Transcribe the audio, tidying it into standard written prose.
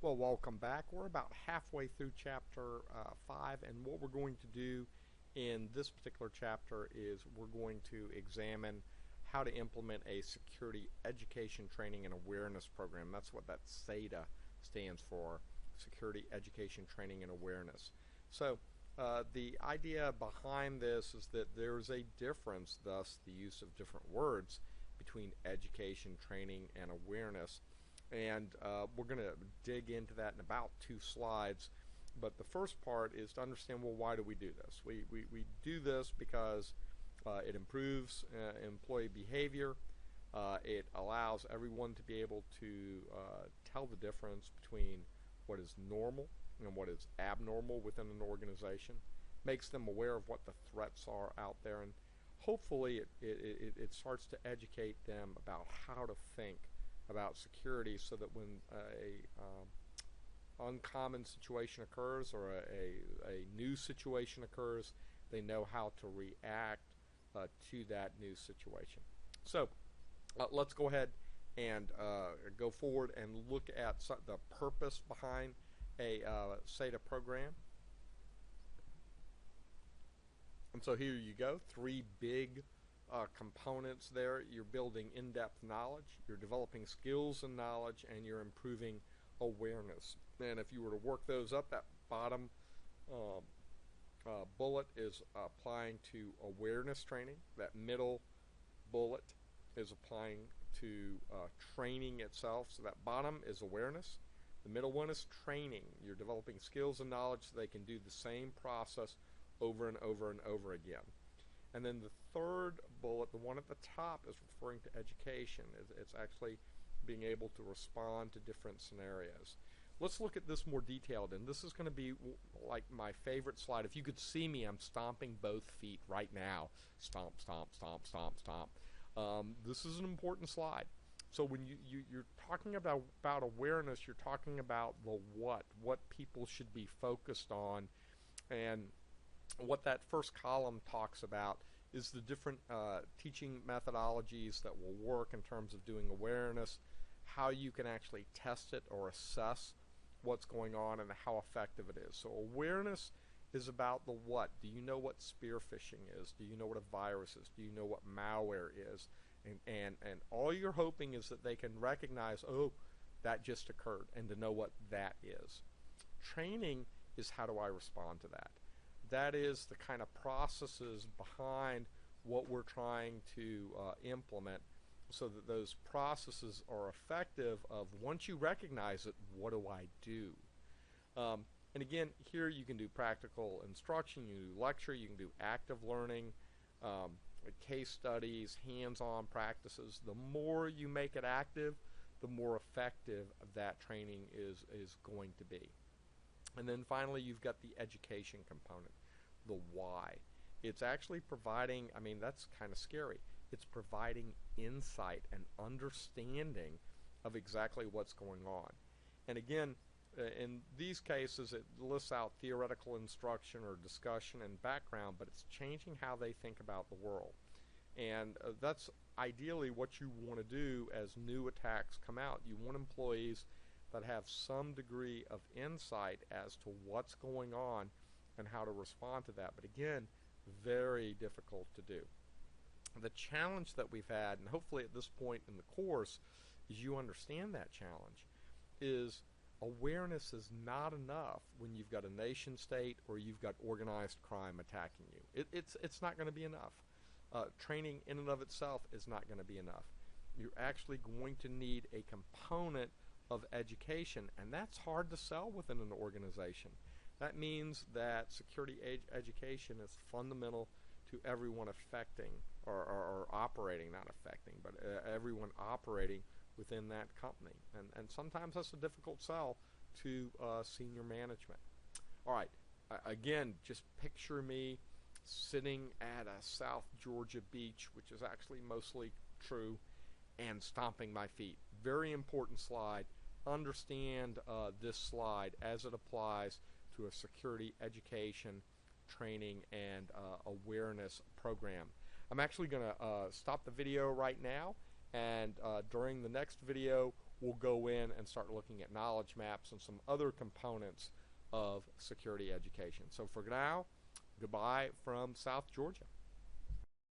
Well, welcome back. We're about halfway through chapter 5, and what we're going to do in this particular chapter is we're going to examine how to implement a security education training and awareness program. That's what that SETA stands for, Security Education Training and Awareness. So the idea behind this is that there's a difference, thus the use of different words, between education, training, and awareness. And we're going to dig into that in about 2 slides. But the first part is to understand, well, why do we do this? We do this because it improves employee behavior. It allows everyone to be able to tell the difference between what is normal and what is abnormal within an organization. Makes them aware of what the threats are out there. And hopefully it starts to educate them about how to think about security, so that when a uncommon situation occurs or a new situation occurs, they know how to react to that new situation. So let's go ahead and go forward and look at the purpose behind a SETA program. And so here you go, 3 big components there. You're building in-depth knowledge, you're developing skills and knowledge, and you're improving awareness. And if you were to work those up, that bottom bullet is applying to awareness training. That middle bullet is applying to training itself. So that bottom is awareness. The middle one is training. You're developing skills and knowledge so they can do the same process over and over and over again. And then the third bullet, the one at the top, is referring to education. It's actually being able to respond to different scenarios. Let's look at this more detailed, and this is going to be like my favorite slide. If you could see me, I'm stomping both feet right now. Stomp, stomp, stomp, stomp, stomp. This is an important slide. So when you're talking about awareness, you're talking about the what people should be focused on. And what that first column talks about is the different teaching methodologies that will work in terms of doing awareness, how you can actually test it or assess what's going on, and how effective it is. So awareness is about the what. Do you know what spear phishing is? Do you know what a virus is? Do you know what malware is? And all you're hoping is that they can recognize, oh, that just occurred, and to know what that is. Training is, how do I respond to that? That is the kind of processes behind what we're trying to implement, so that those processes are effective of, once you recognize it, what do I do? And again, here you can do practical instruction, you can do lecture, you can do active learning, case studies, hands-on practices. The more you make it active, the more effective that training is going to be. And then finally, you've got the education component, the why. It's actually providing, I mean, that's kind of scary. It's providing insight and understanding of exactly what's going on. And again, in these cases, it lists out theoretical instruction or discussion and background, but it's changing how they think about the world. And that's ideally what you want to do as new attacks come out. You want employees that have some degree of insight as to what's going on and how to respond to that. But again, very difficult to do. The challenge that we've had, and hopefully at this point in the course, is you understand that challenge, is awareness is not enough when you've got a nation state or you've got organized crime attacking you. It's not going to be enough. Training in and of itself is not going to be enough. You're actually going to need a component of education, and that's hard to sell within an organization. That means that security education is fundamental to everyone affecting or operating, not affecting, but everyone operating within that company. And sometimes that's a difficult sell to senior management. All right, again, just picture me sitting at a South Georgia beach, which is actually mostly true, and stomping my feet. Very important slide. Understand this slide as it applies to a security education, training, and awareness program. I'm actually going to stop the video right now, and during the next video we'll go in and start looking at knowledge maps and some other components of security education. So for now, goodbye from South Georgia.